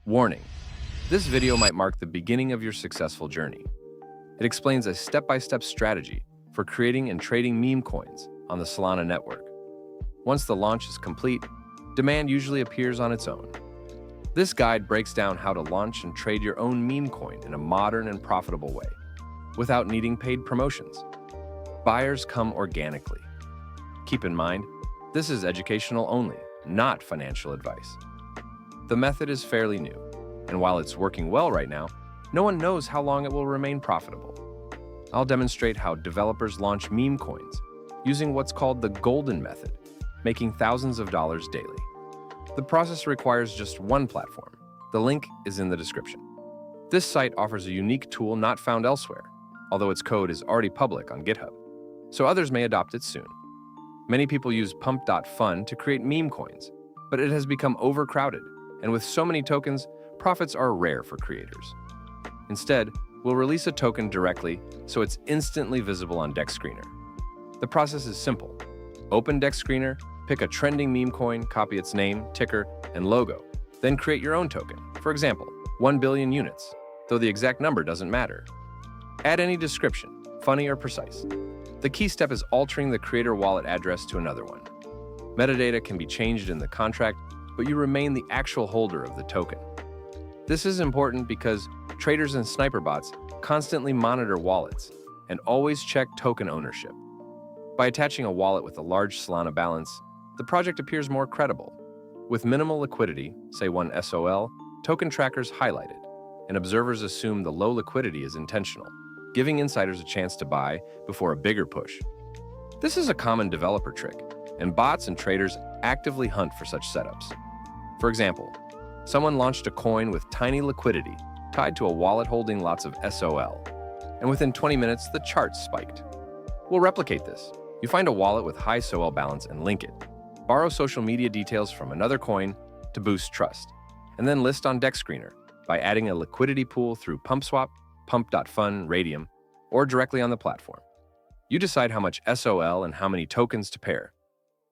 Warning: this video might mark the beginning of your successful journey. It explains a step-by-step strategy for creating and trading meme coins on the Solana network. Once the launch is complete, demand usually appears on its own. This guide breaks down how to launch and trade your own meme coin in a modern and profitable way, without needing paid promotions. Buyers come organically. Keep in mind, this is educational only, not financial advice. The method is fairly new, and while it's working well right now, no one knows how long it will remain profitable. I'll demonstrate how developers launch meme coins using what's called the golden method, making thousands of dollars daily. The process requires just one platform. The link is in the description. This site offers a unique tool not found elsewhere, although its code is already public on GitHub, so others may adopt it soon. Many people use pump.fun to create meme coins, but it has become overcrowded, and with so many tokens, profits are rare for creators. Instead, we'll release a token directly so it's instantly visible on Dex Screener. The process is simple. Open Dex Screener, pick a trending meme coin, copy its name, ticker, and logo, then create your own token. For example, 1 billion units, though the exact number doesn't matter. Add any description, funny or precise. The key step is altering the creator wallet address to another one. Metadata can be changed in the contract, but you remain the actual holder of the token. This is important because traders and sniper bots constantly monitor wallets and always check token ownership. By attaching a wallet with a large Solana balance, the project appears more credible. With minimal liquidity, say 1 SOL, token trackers highlight it, and observers assume the low liquidity is intentional, giving insiders a chance to buy before a bigger push. This is a common developer trick, and bots and traders actively hunt for such setups. For example, someone launched a coin with tiny liquidity tied to a wallet holding lots of SOL, and within 20 minutes, the charts spiked. We'll replicate this. You find a wallet with high SOL balance and link it. Borrow social media details from another coin to boost trust, and then list on Dex Screener by adding a liquidity pool through PumpSwap, Pump.fun, Radium, or directly on the platform. You decide how much SOL and how many tokens to pair.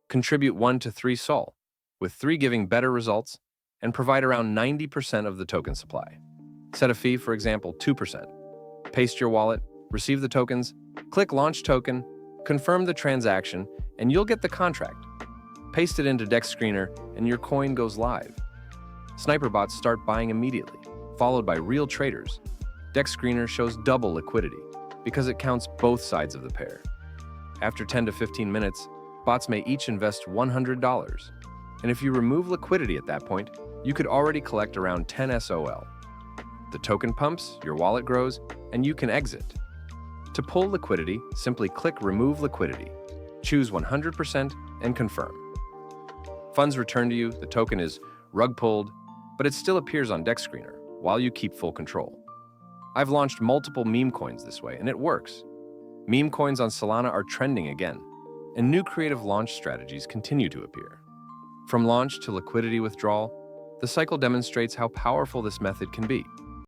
Contribute 1 to 3 SOL, with 3 giving better results, and provide around 90% of the token supply. Set a fee, for example, 2%. Paste your wallet, receive the tokens, click Launch Token, confirm the transaction, and you'll get the contract. Paste it into Dex Screener, and your coin goes live. Sniper bots start buying immediately, followed by real traders. Dex Screener shows double liquidity because it counts both sides of the pair. After 10 to 15 minutes, bots may each invest $100. And if you remove liquidity at that point, you could already collect around 10 SOL. The token pumps, your wallet grows, and you can exit. To pull liquidity, simply click Remove Liquidity, choose 100%, and confirm. Funds return to you, the token is rugpulled, but it still appears on Dex Screener while you keep full control. I've launched multiple meme coins this way, and it works. Meme coins on Solana are trending again, and new creative launch strategies continue to appear. From launch to liquidity withdrawal, the cycle demonstrates how powerful this method can be.